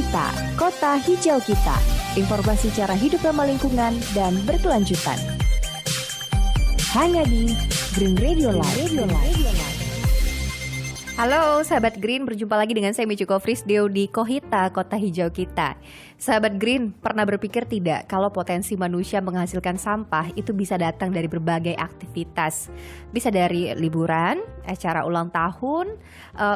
Kohita, Kota Hijau Kita. Informasi cara hidup ramah lingkungan dan berkelanjutan. Hanya di Green Radio Live. Halo sahabat Green, berjumpa lagi dengan saya Michiko Frisdeo di Kohita, Kota Hijau Kita. Sahabat Green, pernah berpikir tidak kalau potensi manusia menghasilkan sampah itu bisa datang dari berbagai aktivitas? Bisa dari liburan, acara ulang tahun,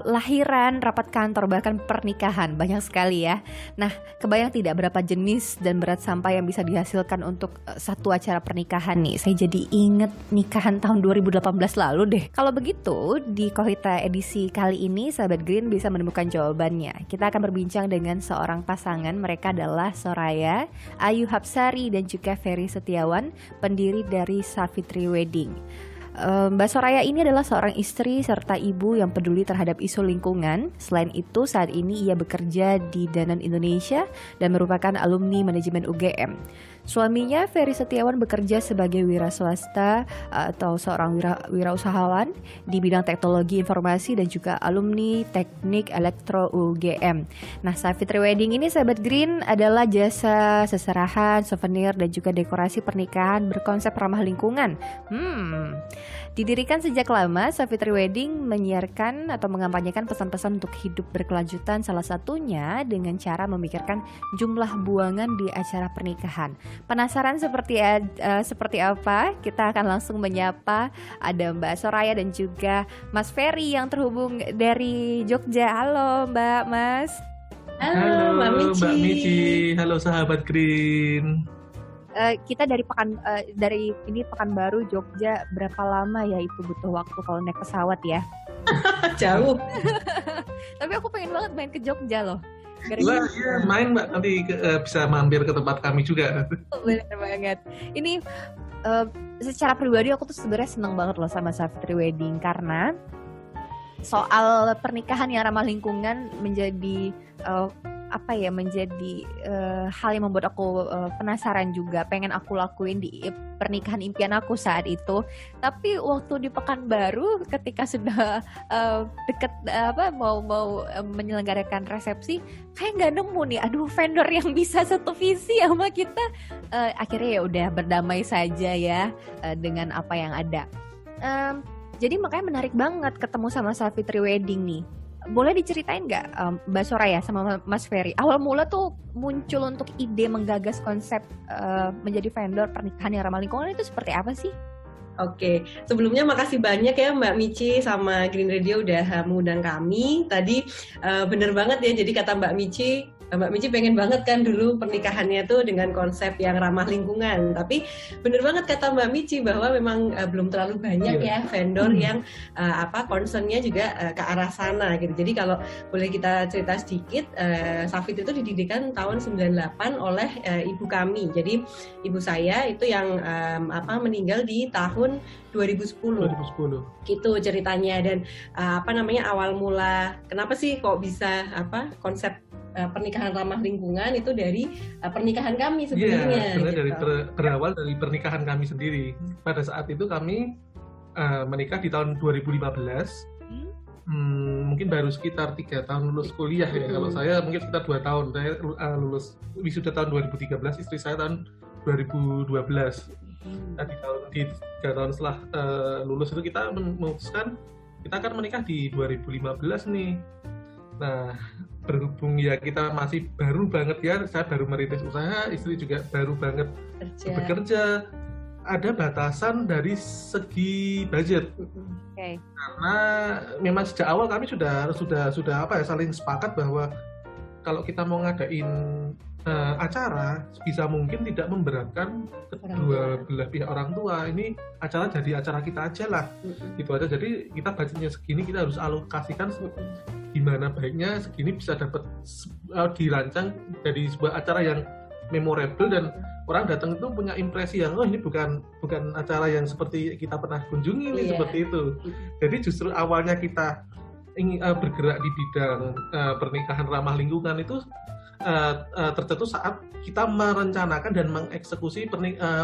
lahiran, rapat kantor, bahkan pernikahan, banyak sekali ya. Nah, kebayang tidak berapa jenis dan berat sampah yang bisa dihasilkan untuk satu acara pernikahan nih? Saya jadi inget nikahan tahun 2018 lalu deh. Kalau begitu, di Kohita edisi kali ini sahabat Green bisa menemukan jawabannya. Kita akan berbincang dengan seorang pasangan, mereka adalah Soraya, Ayu Hapsari dan juga Ferry Setiawan, pendiri dari Savitri Wedding. Mbak Soraya ini adalah seorang istri serta ibu yang peduli terhadap isu lingkungan. Selain itu, saat ini ia bekerja di Danone Indonesia dan merupakan alumni manajemen UGM. Suaminya, Ferry Setiawan, bekerja sebagai wira swasta atau seorang wirausahawan di bidang teknologi informasi dan juga alumni teknik elektro UGM. Nah, Savitri Wedding ini, sahabat Green, adalah jasa seserahan, souvenir, dan juga dekorasi pernikahan berkonsep ramah lingkungan. Didirikan sejak lama, Savitri Wedding menyiarkan atau mengampanyekan pesan-pesan untuk hidup berkelanjutan, salah satunya dengan cara memikirkan jumlah buangan di acara pernikahan. Penasaran seperti apa? Kita akan langsung menyapa ada Mbak Soraya dan juga Mas Ferry yang terhubung dari Jogja. Halo Mbak, Mas. Halo Mbak Michi. Halo sahabat Green. Kita dari Pekanbaru Jogja, berapa lama ya itu butuh waktu kalau naik pesawat ya? Jauh. Tapi aku pengen banget main ke Jogja loh. Iya, main Mbak, nanti bisa mampir ke tempat kami juga. Bener banget. Ini secara pribadi aku tuh sebenarnya seneng banget loh sama Savitri Wedding, karena soal pernikahan yang ramah lingkungan menjadi hal yang membuat aku penasaran juga, pengen aku lakuin di pernikahan impian aku saat itu. Tapi waktu di Pekanbaru ketika sudah deket mau menyelenggarakan resepsi, kayak nggak nemu nih, vendor yang bisa satu visi sama kita. Akhirnya ya udah berdamai saja ya dengan apa yang ada. Jadi makanya menarik banget ketemu sama Savitri Wedding nih. Boleh diceritain nggak Mbak Soraya sama Mas Ferry, awal mula tuh muncul untuk ide menggagas konsep menjadi vendor pernikahan yang ramah lingkungan itu seperti apa sih? Oke, sebelumnya makasih banyak ya Mbak Michi sama Green Radio udah mengundang kami. Tadi bener banget ya, jadi kata Mbak Michi pengen banget kan dulu pernikahannya tuh dengan konsep yang ramah lingkungan. Tapi bener banget kata Mbak Michi bahwa memang belum terlalu banyak ya vendor yang concernnya juga ke arah sana gitu. Jadi kalau boleh kita cerita sedikit, Savit itu didirikan tahun 98 oleh ibu kami. Jadi ibu saya itu yang meninggal di tahun 2010. Gitu ceritanya. Dan awal mula kenapa sih kok bisa konsep pernikahan ramah lingkungan itu dari pernikahan kami sebelumnya. Sebenarnya berawal dari pernikahan kami sendiri. Pada saat itu kami menikah di tahun 2015. Mungkin baru sekitar 3 tahun lulus kuliah ya. Kalau saya mungkin sekitar 2 tahun. Saya lulus wisuda tahun 2013, istri saya tahun 2012. Nah, di 3 tahun setelah lulus itu kita memutuskan kita akan menikah di 2015 nih. Nah, berhubung ya kita masih baru banget ya, saya baru merintis usaha, istri juga baru banget bekerja, ada batasan dari segi budget. Karena memang sejak awal kami sudah saling sepakat bahwa kalau kita mau ngadain acara bisa mungkin tidak memberatkan kedua belah pihak orang tua. Ini acara jadi acara kita aja lah, gitu aja. Jadi kita budgetnya segini, kita harus alokasikan gimana baiknya segini bisa dapat dirancang dari sebuah acara yang memorable dan orang datang itu punya impresi yang ini bukan acara yang seperti kita pernah kunjungi nih, seperti itu. Jadi justru awalnya kita ingin bergerak di bidang pernikahan ramah lingkungan itu tercetus saat kita merencanakan dan mengeksekusi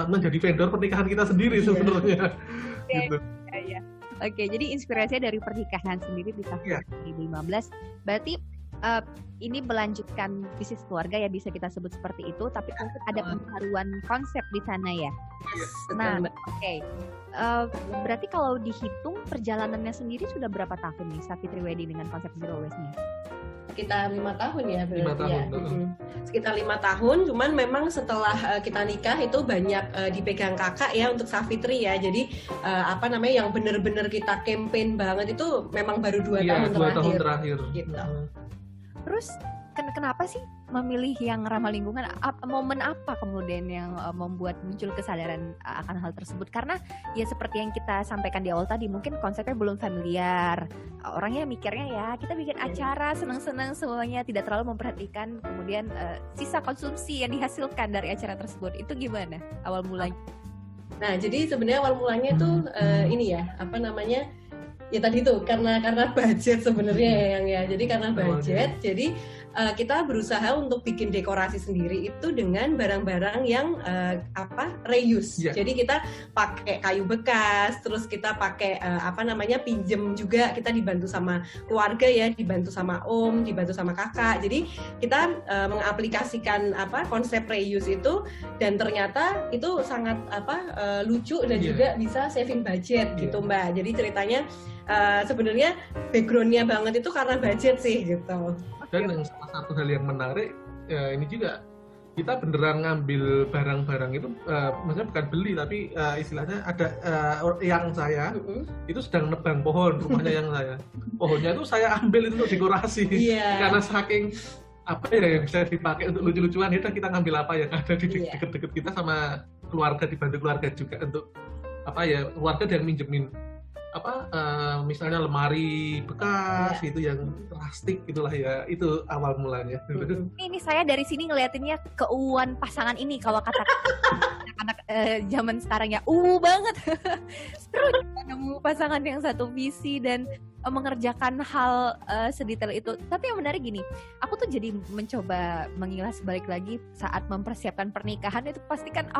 menjadi vendor pernikahan kita sendiri sebenarnya. Gitu. Oke, jadi inspirasinya dari pernikahan sendiri di tahun 2015. Berarti ini melanjutkan bisnis keluarga ya, bisa kita sebut seperti itu, tapi mungkin ada pembaharuan konsep di sana ya. Yes, Nah, oke. Berarti kalau dihitung perjalanannya sendiri sudah berapa tahun nih Savitri Wedding dengan konsep Zero Waste-nya? Sekitar 5 tahun ya berarti 5 tahun, ya. Sekitar 5 tahun, cuman memang setelah kita nikah itu banyak dipegang kakak ya untuk Savitri ya. Jadi yang benar-benar kita campaign banget itu memang baru 2 tahun terakhir. 2 tahun terakhir. Gitu. Terus kenapa sih memilih yang ramah lingkungan? Momen apa kemudian yang membuat muncul kesadaran akan hal tersebut? Karena ya seperti yang kita sampaikan di awal tadi, mungkin konsepnya belum familiar. Orangnya mikirnya ya kita bikin acara senang-senang semuanya, tidak terlalu memperhatikan kemudian sisa konsumsi yang dihasilkan dari acara tersebut. Itu gimana awal mulanya? Nah, jadi sebenarnya awal mulanya tuh ya tadi tuh karena budget sebenarnya ya yang ya. Jadi karena budget, jadi kita berusaha untuk bikin dekorasi sendiri itu dengan barang-barang yang reuse. Yeah. Jadi kita pakai kayu bekas, terus kita pakai pinjem juga, kita dibantu sama keluarga ya, dibantu sama om, dibantu sama kakak. Jadi kita mengaplikasikan konsep reuse itu, dan ternyata itu sangat lucu dan juga bisa saving budget gitu Mbak. Jadi ceritanya sebenarnya background-nya banget itu karena budget sih gitu. Dan yang salah satu hal yang menarik ini juga kita beneran ngambil barang-barang itu, maksudnya bukan beli tapi istilahnya ada yang saya itu sedang nebang pohon rumahnya yang saya, pohonnya itu saya ambil itu untuk dekorasi. Karena saking yang bisa dipakai untuk lucu-lucuan, kita ngambil apa yang ada di deket-deket kita, sama keluarga, dibantu keluarga juga untuk keluarga yang minjemin misalnya lemari bekas gitu yang plastik gitulah ya, itu awal mulanya. Ini saya dari sini ngeliatinnya keuuan pasangan ini kalau kata anak-anak zaman sekarang ya, banget. Seru nemu pasangan yang satu visi dan mengerjakan hal sedetail itu. Tapi yang menarik gini, aku tuh jadi mencoba mengilas balik lagi saat mempersiapkan pernikahan itu pasti kan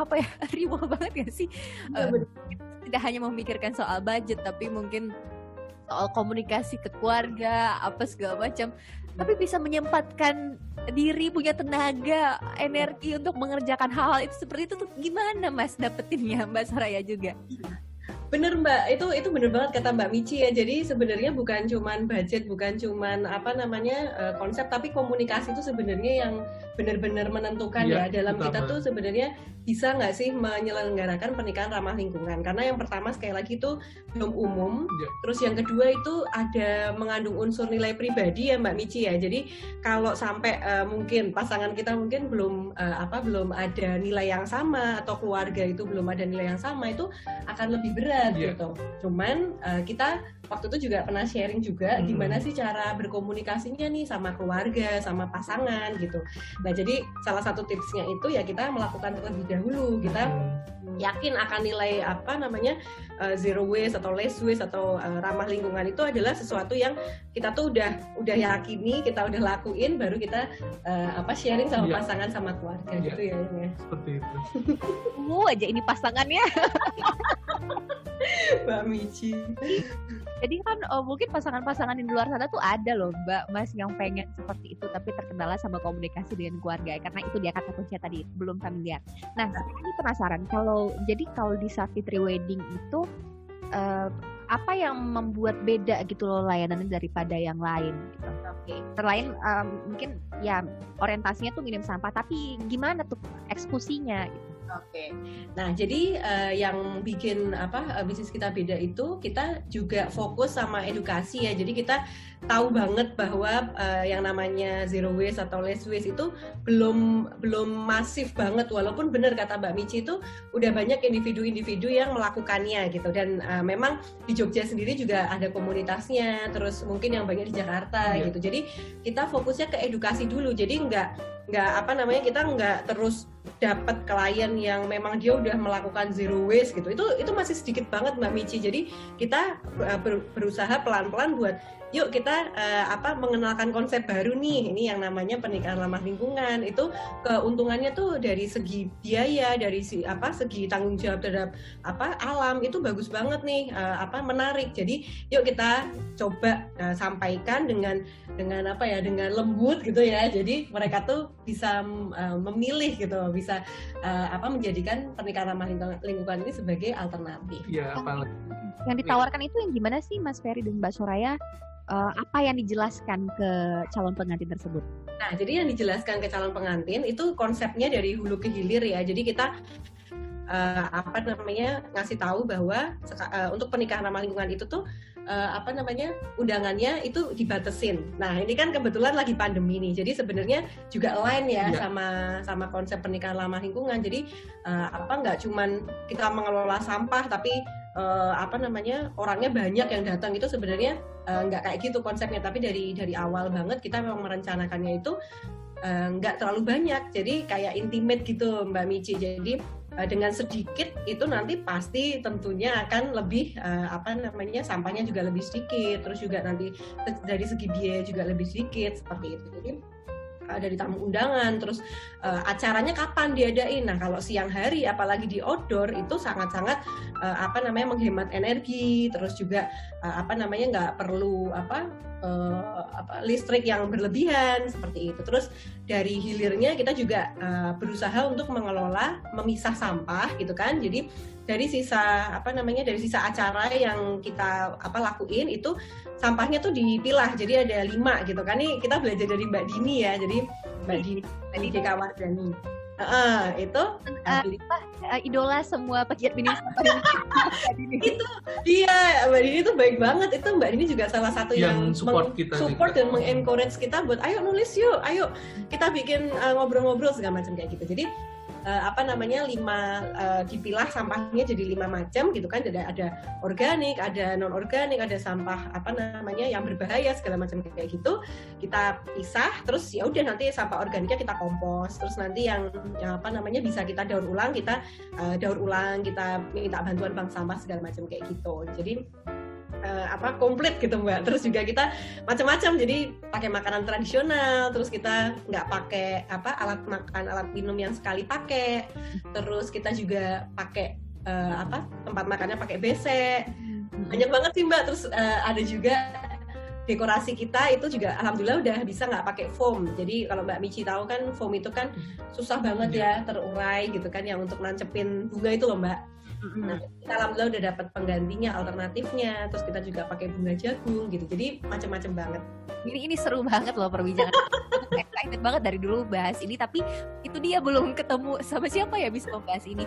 riuh banget ya sih. Tidak hanya memikirkan soal budget, tapi mungkin soal komunikasi ke keluarga, segala macam. Tapi bisa menyempatkan diri, punya tenaga, energi untuk mengerjakan hal-hal itu seperti itu tuh gimana Mas dapetinnya, Mbak Soraya juga? Bener Mbak, itu bener banget kata Mbak Michi ya. Jadi sebenarnya bukan cuman budget, bukan cuman konsep, tapi komunikasi itu sebenarnya yang benar-benar menentukan ya dalam kita tuh sebenarnya bisa nggak sih menyelenggarakan pernikahan ramah lingkungan. Karena yang pertama sekali lagi itu belum umum, terus yang kedua itu ada mengandung unsur nilai pribadi ya Mbak Michi ya. Jadi kalau sampai mungkin pasangan kita mungkin belum ada nilai yang sama, atau keluarga itu belum ada nilai yang sama, itu akan lebih berat gitu. Cuman kita waktu itu juga pernah sharing juga gimana sih cara berkomunikasinya nih sama keluarga, sama pasangan gitu. Nah, jadi salah satu tipsnya itu ya kita melakukan terlebih dahulu. Kita yakin akan nilai zero waste atau less waste atau ramah lingkungan itu adalah sesuatu yang kita tuh udah yakini, kita udah lakuin, baru kita sharing sama pasangan, sama keluarga gitu ya. Seperti itu. Aja ini pasangannya. Mbak Michi. Jadi kan mungkin pasangan-pasangan di luar sana tuh ada loh Mbak Mas yang pengen seperti itu, tapi terkendala sama komunikasi dengan keluarga, karena itu dia kata kunci tadi, belum familiar. Nah, saya ini penasaran kalau di Savitri Wedding itu apa yang membuat beda gitu loh layanannya daripada yang lain gitu. Selain mungkin ya orientasinya tuh minim sampah, tapi gimana tuh eksekusinya gitu. Nah jadi yang bikin bisnis kita beda itu kita juga fokus sama edukasi ya. Jadi kita tahu banget bahwa yang namanya zero waste atau less waste itu belum masif banget, walaupun benar kata Mbak Michi itu udah banyak individu-individu yang melakukannya gitu. Dan memang di Jogja sendiri juga ada komunitasnya, terus mungkin yang banyak di Jakarta gitu. Jadi kita fokusnya ke edukasi dulu. Jadi kita nggak terus dapat klien yang memang dia udah melakukan zero waste gitu. Itu masih sedikit banget Mbak Michi. Jadi kita berusaha pelan-pelan buat yuk kita mengenalkan konsep baru nih, ini yang namanya pernikahan ramah lingkungan. Itu keuntungannya tuh dari segi biaya, dari segi tanggung jawab terhadap alam itu bagus banget nih, menarik. Jadi yuk kita coba sampaikan dengan dengan lembut gitu ya. Jadi mereka tuh bisa memilih gitu, bisa menjadikan pernikahan ramah lingkungan ini sebagai alternatif. Iya, apalagi yang ditawarkan itu yang gimana sih Mas Ferry dan Mbak Soraya? Apa yang dijelaskan ke calon pengantin tersebut? Nah, jadi yang dijelaskan ke calon pengantin itu konsepnya dari hulu ke hilir ya. Jadi kita ngasih tahu bahwa untuk pernikahan ramah lingkungan itu tuh undangannya itu dibatasin. Nah, ini kan kebetulan lagi pandemi nih. Jadi sebenarnya juga align ya sama konsep pernikahan ramah lingkungan. Jadi nggak cuman kita mengelola sampah tapi orangnya banyak yang datang, itu sebenarnya nggak kayak gitu konsepnya. Tapi dari awal banget kita memang merencanakannya itu nggak terlalu banyak. Jadi kayak intimate gitu Mbak Michi. Jadi dengan sedikit itu nanti pasti tentunya akan lebih sampahnya juga lebih sedikit, terus juga nanti dari segi biaya juga lebih sedikit seperti itu. Jadi dari tamu undangan, terus acaranya kapan diadain. Nah, kalau siang hari apalagi di outdoor itu sangat-sangat menghemat energi, terus juga nggak perlu listrik yang berlebihan seperti itu. Terus dari hilirnya kita juga berusaha untuk memisah sampah gitu kan. Jadi dari sisa acara yang kita lakuin itu sampahnya tuh dipilah, jadi ada 5 gitu kan. Ini kita belajar dari Mbak Dini ya, jadi Mbak Dini tadi Dekawardani. Itu idola semua pegiat minimalisme. Itu dia, Mbak Dini tuh baik banget. Itu Mbak Dini juga salah satu yang support dan mengencourage kita buat ayo nulis yuk, ayo kita bikin ngobrol-ngobrol segala macam kayak gitu. Jadi 5 dipilah sampahnya jadi 5 macam gitu kan. Ada organik, ada non organik, ada sampah yang berbahaya segala macam kayak gitu. Kita pisah, terus ya udah nanti sampah organiknya kita kompos. Terus nanti yang bisa kita daur ulang, kita minta bantuan bank sampah segala macam kayak gitu. Jadi komplit gitu Mbak. Terus juga kita macam-macam, jadi pakai makanan tradisional, terus kita nggak pakai alat makan, alat minum yang sekali pakai, terus kita juga pakai tempat makannya pakai WC. Banyak banget sih Mbak. Terus ada juga dekorasi kita itu juga alhamdulillah udah bisa nggak pakai foam. Jadi kalau Mbak Michi tahu kan foam itu kan susah banget ya terurai gitu kan, yang untuk nancepin bunga itu loh Mbak. Nah, kita alhamdulillah udah dapat penggantinya, alternatifnya. Terus kita juga pakai bunga jagung gitu. Jadi macam-macam banget. Ini seru banget loh perbincangan. Excited banget dari dulu bahas ini, tapi itu dia belum ketemu sama siapa ya bisa membahas ini.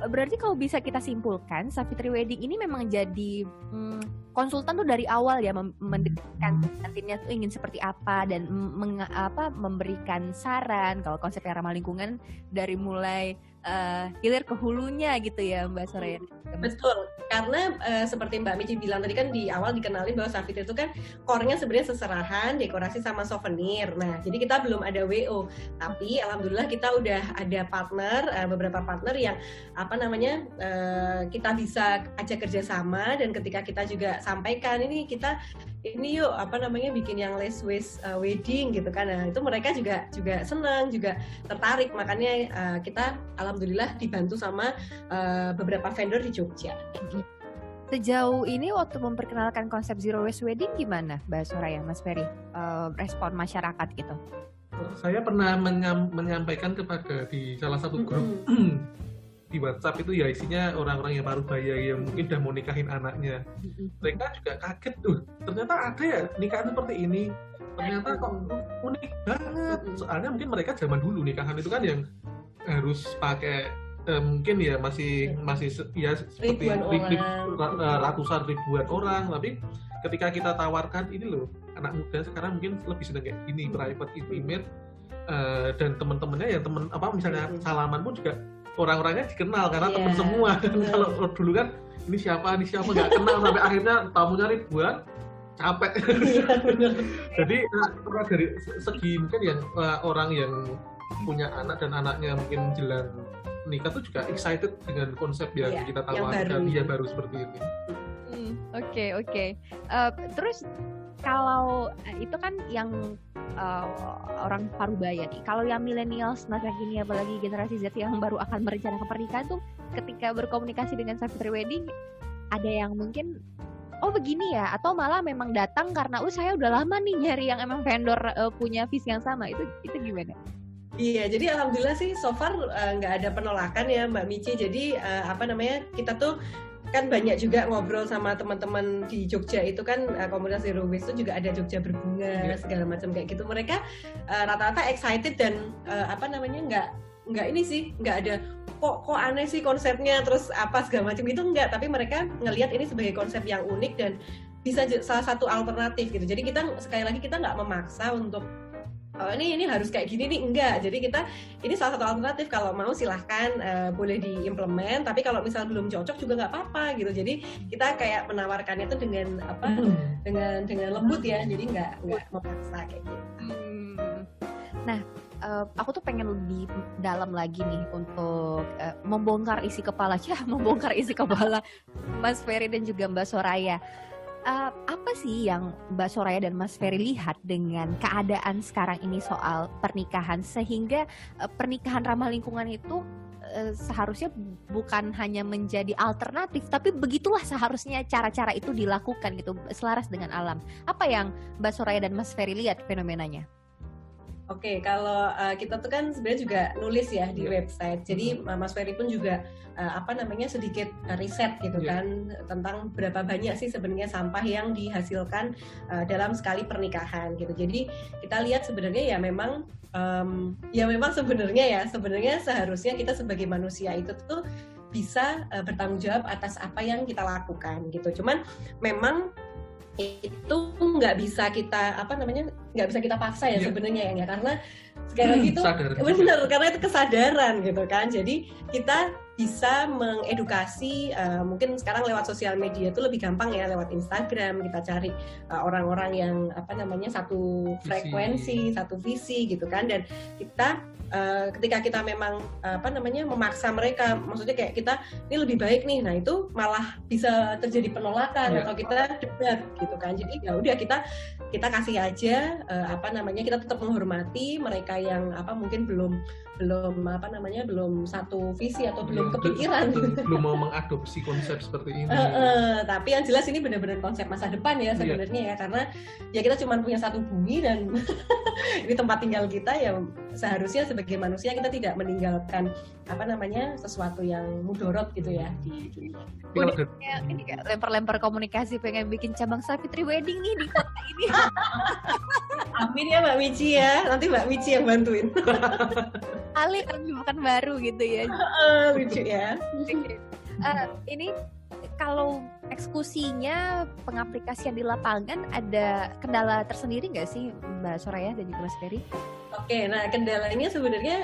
Berarti kalau bisa kita simpulkan, Savitri Wedding ini memang jadi konsultan tuh dari awal ya, mendekatkan pengantinnya tuh ingin seperti apa dan memberikan saran kalau konsep yang ramah lingkungan dari mulai hilir ke hulunya gitu ya Mbak Soraya. Betul, karena seperti Mbak Michi bilang tadi kan di awal dikenalin bahwa Savitri itu kan core-nya sebenarnya seserahan, dekorasi sama souvenir. Nah, jadi kita belum ada WO, tapi alhamdulillah kita udah ada partner, beberapa partner yang kita bisa ajak kerjasama, dan ketika kita juga sampaikan ini yuk bikin yang less waste wedding gitu kan. Nah, itu mereka juga senang, juga tertarik, makanya kita alhamdulillah dibantu sama beberapa vendor di Jogja. Sejauh ini waktu memperkenalkan konsep Zero Waste Wedding gimana Mbak Soraya, Mas Ferry, respon masyarakat gitu? Saya pernah menyampaikan kepada di salah satu grup di WhatsApp itu ya, isinya orang-orang yang baru baya yang mungkin udah mau nikahin anaknya. Mereka juga kaget tuh, ternyata ada ya nikahan seperti ini. Ternyata kok unik banget. Soalnya mungkin mereka zaman dulu nikahan itu kan yang harus pakai mungkin ya masih ya seperti ratusan ribuan orang. Tapi ketika kita tawarkan ini loh, anak muda sekarang mungkin lebih senang kayak gini, private, intimate, dan teman-temannya ya misalnya salaman pun juga orang-orangnya dikenal karena teman semua. Kalau dulu kan ini siapa nggak kenal, sampai akhirnya tamunya ribuan, capek. Jadi dari segi mungkin yang orang yang punya anak dan anaknya mungkin jelang nikah tuh juga excited dengan konsep yang kita tawarkan, yang baru seperti ini. Oke. Terus kalau itu kan yang orang Parubaya nih. Kalau yang millennials masa kini apalagi generasi Z yang baru akan merencanakan pernikahan tuh ketika berkomunikasi dengan Savitri Wedding ada yang mungkin oh begini ya, atau malah memang datang karena saya udah lama nih nyari yang emang vendor punya visi yang sama. Itu gimana? Iya, jadi alhamdulillah sih so far nggak ada penolakan ya Mbak Mici. Jadi kita tuh kan banyak juga ngobrol sama teman-teman di Jogja itu kan komunitas Zero Waste itu juga ada Jogja Berbunga segala macam kayak gitu. Mereka rata-rata excited dan nggak ini sih, nggak ada kok aneh sih konsepnya terus apa segala macam itu enggak, tapi mereka ngelihat ini sebagai konsep yang unik dan bisa salah satu alternatif gitu. Jadi kita sekali lagi kita nggak memaksa untuk ini harus kayak gini nih, enggak. Jadi kita ini salah satu alternatif, kalau mau silahkan boleh diimplement, tapi kalau misal belum cocok juga nggak apa-apa gitu. Jadi kita kayak menawarkannya itu dengan dengan lembut ya, jadi nggak memaksa kayak gitu. Nah, aku tuh pengen lebih dalam lagi nih untuk membongkar isi kepala Mas Ferry dan juga Mbak Soraya. Apa sih yang Mbak Soraya dan Mas Ferry lihat dengan keadaan sekarang ini soal pernikahan sehingga pernikahan ramah lingkungan itu seharusnya bukan hanya menjadi alternatif, tapi begitulah seharusnya cara-cara itu dilakukan gitu, selaras dengan alam. Apa yang Mbak Soraya dan Mas Ferry lihat fenomenanya? Oke, kalau kita tuh kan sebenarnya juga nulis ya di website. Jadi Mas Ferry pun juga sedikit riset gitu kan tentang berapa banyak sih sebenarnya sampah yang dihasilkan dalam sekali pernikahan gitu. Jadi kita lihat sebenarnya memang sebenarnya seharusnya kita sebagai manusia itu tuh bisa bertanggung jawab atas apa yang kita lakukan gitu. Cuman memang itu nggak bisa kita paksa ya sebenarnya ya, karena sekali lagi itu benar, karena itu kesadaran gitu kan. Jadi kita bisa mengedukasi, mungkin sekarang lewat sosial media itu lebih gampang ya, lewat Instagram kita cari orang-orang yang satu frekuensi, satu visi gitu kan. Dan kita ketika kita memang memaksa mereka, maksudnya kayak kita ini lebih baik nih, nah itu malah bisa terjadi penolakan atau kita debat gitu kan. Jadi ya udah kita kasih aja kita tetap menghormati mereka yang mungkin belum satu visi atau belum kepikiran belum mau mengadopsi konsep seperti ini. Tapi yang jelas ini benar-benar konsep masa depan ya sebenarnya ya, karena ya kita cuma punya satu bumi dan ini tempat tinggal kita, ya seharusnya sebagai manusia kita tidak meninggalkan sesuatu yang mudorot gitu ya di dunia. Ini kayak lempar-lempar komunikasi, pengen bikin cabang Savitri Wedding nih di kota ini. Amin ya Mbak Mici ya, nanti Mbak Mici yang bantuin. Ali kan bukan baru gitu ya. Lucu ya. Ini kalau eksekusinya, pengaplikasian di lapangan ada kendala tersendiri nggak sih Mbak Soraya dan juga Mas Ferry? Oke, nah kendalanya sebenarnya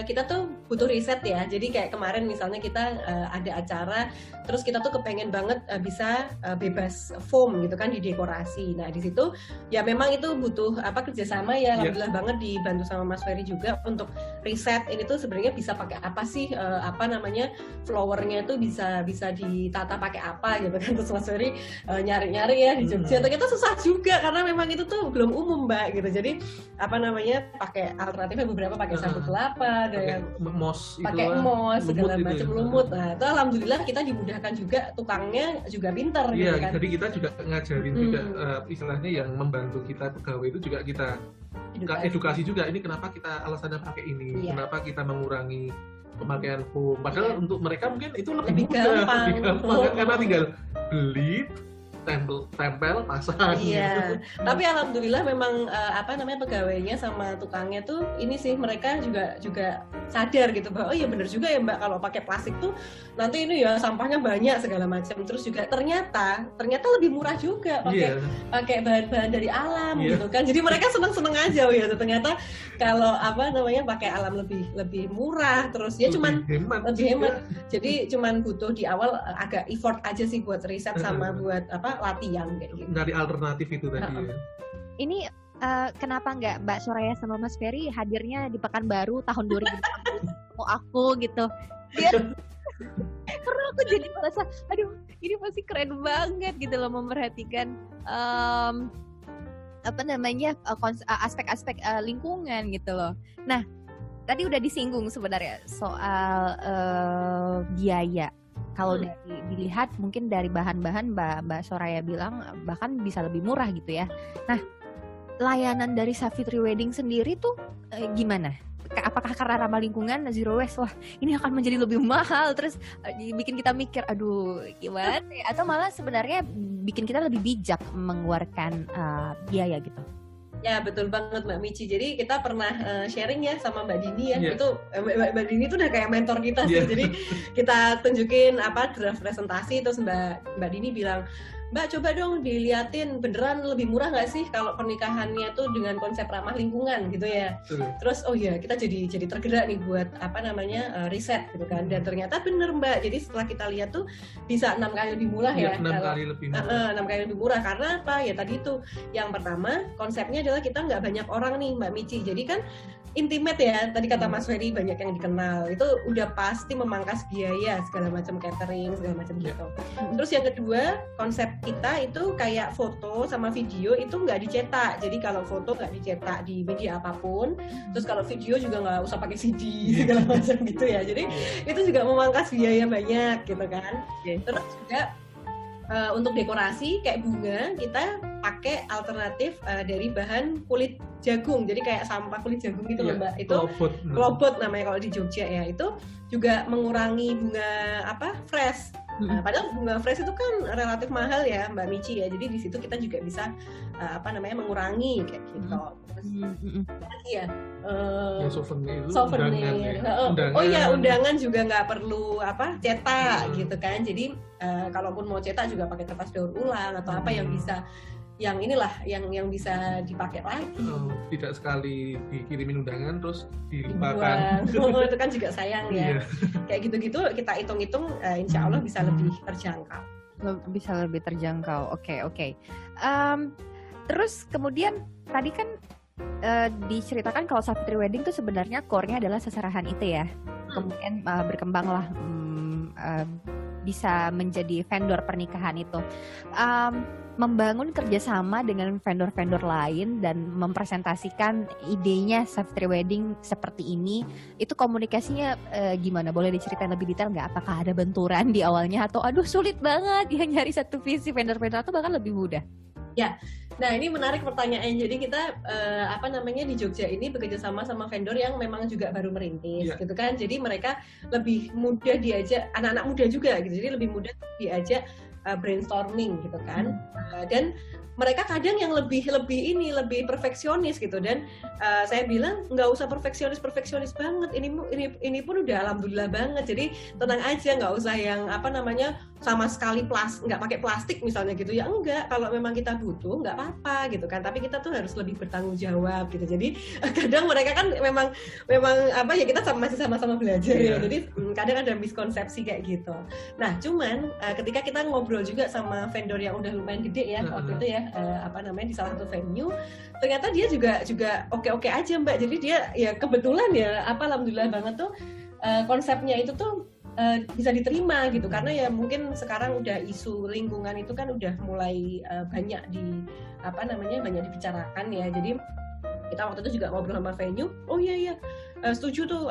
kita tuh butuh riset ya. Jadi kayak kemarin misalnya kita ada acara, terus kita tuh kepengen banget bisa bebas foam gitu kan di dekorasi. Nah di situ ya memang itu butuh kerjasama ya. Alhamdulillah banget dibantu sama Mas Ferry juga untuk riset ini tuh sebenarnya bisa pakai apa sih, flowernya itu bisa ditata pakai apa gitu kan. Terus Mas Ferry nyari-nyari ya di Jogja. Ternyata susah juga karena memang itu tuh belum umum Mbak gitu. Jadi pakai alternatifnya beberapa pakai sabut kelapa, ada yang pakai mos segala macam lumut. Nah itu alhamdulillah kita dimudahkan juga, tukangnya juga pinter. Iya, gitu kan. jadi kita juga ngajarin juga istilahnya yang membantu kita pegawai itu juga kita edukasi juga. Ini kenapa kita alasannya pakai ini, kenapa kita mengurangi pemakaian foam. Padahal untuk mereka mungkin itu lebih gampang karena tinggal beli, tempel pasang. Iya. Gitu. Tapi alhamdulillah memang pegawainya sama tukangnya tuh ini sih, mereka juga sadar gitu bahwa oh iya benar juga ya Mbak, kalau pakai plastik tuh nanti ini ya sampahnya banyak segala macam. Terus juga ternyata lebih murah juga pakai bahan-bahan dari alam gitu kan. Jadi mereka seneng aja ya. Ternyata kalau pakai alam lebih murah, terus ya lebih hemat. Jadi cuman butuh di awal agak effort aja sih buat riset sama buat latihan kayak gitu. Dari alternatif itu tadi ya. Ini kenapa nggak Mbak Soraya sama Mas Ferry hadirnya di Pekanbaru tahun 2020 mau aku gitu. Karena aku jadi merasa aduh ini pasti keren banget gitu loh, memperhatikan aspek-aspek lingkungan gitu loh. Nah, tadi udah disinggung sebenarnya soal biaya. Kalau dilihat mungkin dari bahan-bahan Mbak Soraya bilang bahkan bisa lebih murah gitu ya. Nah, layanan dari Savitri Wedding sendiri tuh gimana? Apakah karena ramah lingkungan, zero waste, wah ini akan menjadi lebih mahal, terus bikin kita mikir, aduh gimana ya? Atau malah sebenarnya bikin kita lebih bijak mengeluarkan biaya gitu? Ya betul banget Mbak Michi. Jadi kita pernah sharing ya sama Mbak Dini ya. Itu Mbak Dini itu udah kayak mentor kita sih. Jadi kita tunjukin draft presentasi, terus Mbak Dini bilang, Mbak coba dong diliatin beneran lebih murah nggak sih kalau pernikahannya tuh dengan konsep ramah lingkungan gitu ya. Terus oh ya kita jadi tergerak nih buat riset gitu kan. Dan ternyata bener Mbak. Jadi setelah kita lihat tuh bisa 6 kali lebih murah ya. 6 kali lebih murah. 6 kali lebih murah karena apa? Ya tadi itu yang pertama konsepnya adalah kita nggak banyak orang nih Mbak Michi. Jadi kan intimate ya, tadi kata Mas Ferry banyak yang dikenal, itu udah pasti memangkas biaya segala macam catering segala macam gitu. Terus yang kedua konsep kita itu kayak foto sama video itu nggak dicetak, jadi kalau foto nggak dicetak di media apapun, terus kalau video juga nggak usah pakai CD segala macam gitu ya, jadi itu juga memangkas biaya banyak gitu kan. Terus juga untuk dekorasi kayak bunga kita pakai alternatif dari bahan kulit jagung, jadi kayak sampah kulit jagung gitu loh Mbak, itu klobot namanya kalau di Jogja ya, itu juga mengurangi bunga fresh. Padahal bunga fresh itu kan relatif mahal ya Mbak Michi ya, jadi di situ kita juga bisa mengurangi kayak gitu. Terus souvenir. Oh iya, undangan juga nggak perlu cetak gitu kan, jadi kalaupun mau cetak juga pakai kertas daur ulang atau apa yang bisa yang bisa dipakai lagi. Tidak sekali dikirimin undangan terus dilimpahkan. Itu kan juga sayang ya. Kayak gitu-gitu kita hitung-hitung insya Allah bisa lebih terjangkau. Bisa lebih terjangkau. Oke. Terus kemudian tadi kan diceritakan kalau Savitri Wedding itu sebenarnya core-nya adalah seserahan itu ya. Kemudian berkembanglah bisa menjadi vendor pernikahan itu. Membangun kerjasama dengan vendor-vendor lain dan mempresentasikan idenya Savitri Wedding seperti ini, itu komunikasinya gimana? Boleh diceritain lebih detail nggak? Apakah ada benturan di awalnya atau aduh sulit banget ya nyari satu visi vendor-vendor atau bahkan lebih mudah? Ya, nah ini menarik pertanyaan. Jadi kita di Jogja ini bekerja sama vendor yang memang juga baru merintis, gitu kan. Jadi mereka lebih mudah diajak, anak-anak muda juga gitu. Jadi lebih mudah diajak brainstorming gitu kan. Dan mereka kadang yang lebih perfeksionis gitu, dan saya bilang nggak usah perfeksionis banget, ini pun udah alhamdulillah banget, jadi tenang aja, nggak usah yang sama sekali nggak pakai plastik misalnya gitu ya, enggak, kalau memang kita butuh nggak apa-apa gitu kan, tapi kita tuh harus lebih bertanggung jawab gitu. Jadi kadang mereka kan memang kita masih sama-sama belajar ya, jadi kadang ada miskonsepsi kayak gitu. Nah cuman ketika kita ngobrol juga sama vendor yang udah lumayan gede ya waktu itu ya, di salah satu venue, ternyata dia juga oke aja Mbak. Jadi dia ya kebetulan ya alhamdulillah banget tuh konsepnya itu tuh bisa diterima gitu, karena ya mungkin sekarang udah isu lingkungan itu kan udah mulai banyak banyak dibicarakan ya. Jadi kita waktu itu juga ngobrol sama venue, oh iya setuju tuh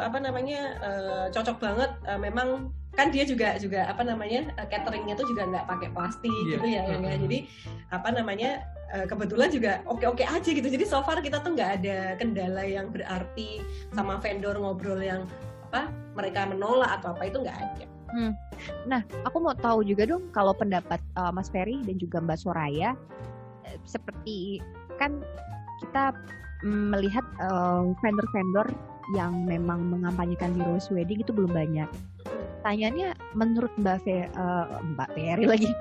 cocok banget, memang kan dia juga cateringnya tuh juga nggak pakai plastik gitu ya. Jadi kebetulan juga oke aja gitu. Jadi so far kita tuh nggak ada kendala yang berarti sama vendor ngobrol yang mereka menolak atau apa, itu nggak ada. Nah, aku mau tahu juga dong kalau pendapat Mas Ferry dan juga Mbak Soraya, seperti kan kita melihat vendor-vendor yang memang mengampanyekan Zero Waste Wedding itu belum banyak. Tanyanya menurut Mbak Ferry lagi,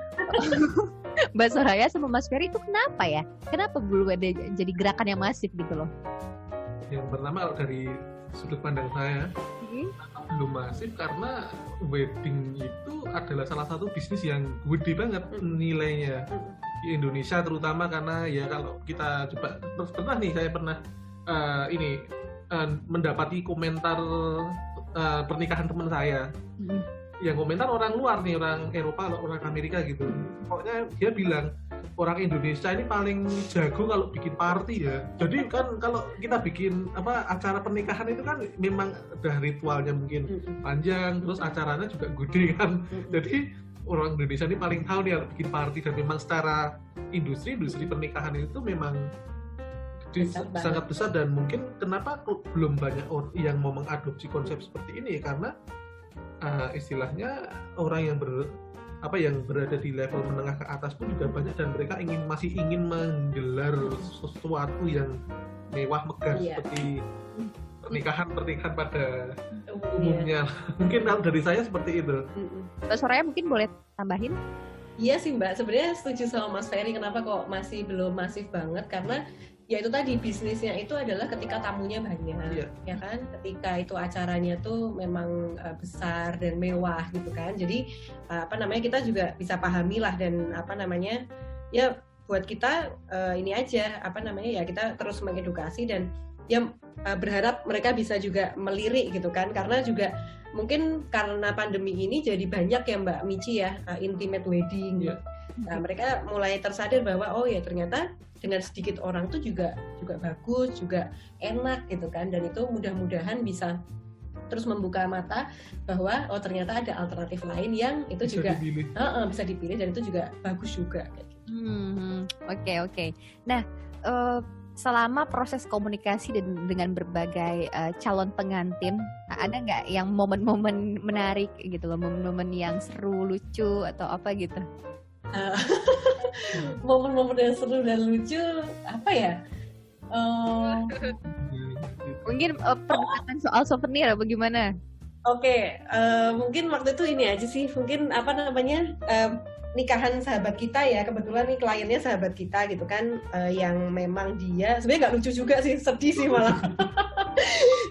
Mbak Soraya sama Mas Ferry itu kenapa ya? Kenapa belum ada jadi gerakan yang masif gitu loh? Yang pertama dari sudut pandang saya, belum masif karena wedding itu adalah salah satu bisnis yang gede banget nilainya di Indonesia, terutama karena ya kalau kita coba saya pernah mendapati komentar pernikahan teman saya, yang komentar orang luar nih, orang Eropa, orang Amerika gitu. Pokoknya dia bilang, orang Indonesia ini paling jago kalau bikin party ya. Jadi kan kalau kita bikin acara pernikahan itu kan memang udah ritualnya mungkin panjang, terus acaranya juga gede kan. Jadi orang Indonesia ini paling tahu nih kalau bikin party, dan memang secara industri pernikahan itu memang sangat besar. Dan mungkin kenapa belum banyak orang yang mau mengadopsi konsep seperti ini, karena istilahnya orang yang berada di level menengah ke atas pun juga banyak, dan mereka masih ingin menggelar sesuatu yang mewah megah seperti pernikahan pada umumnya. Mungkin dari saya seperti itu. Mbak Soraya mungkin boleh tambahin? Iya sih Mbak, sebenarnya setuju sama Mas Ferry, kenapa kok masih belum masif banget, karena ya itu tadi, bisnisnya itu adalah ketika tamunya banyak, ya kan, ketika itu acaranya tuh memang besar dan mewah gitu kan. Jadi kita juga bisa pahami lah, dan ya buat kita ini aja ya kita terus mengedukasi, dan ya berharap mereka bisa juga melirik gitu kan, karena juga mungkin karena pandemi ini jadi banyak ya Mbak Michi ya, intimate wedding. Nah, mereka mulai tersadar bahwa oh ya ternyata dengan sedikit orang tuh juga bagus, juga enak gitu kan, dan itu mudah-mudahan bisa terus membuka mata bahwa oh ternyata ada alternatif lain yang itu bisa juga bisa dipilih, dan itu juga bagus juga kayak gitu. Oke. Nah, selama proses komunikasi dengan berbagai calon pengantin, ada nggak yang momen-momen menarik gitu loh, momen-momen yang seru, lucu atau apa gitu? Momen-momen yang seru dan lucu apa ya? Mungkin perdebatan soal souvenir apa gimana? Oke, mungkin waktu itu ini aja sih, mungkin nikahan sahabat kita ya, kebetulan nih kliennya sahabat kita gitu kan, yang memang dia sebenarnya nggak lucu juga sih, sedih sih malah.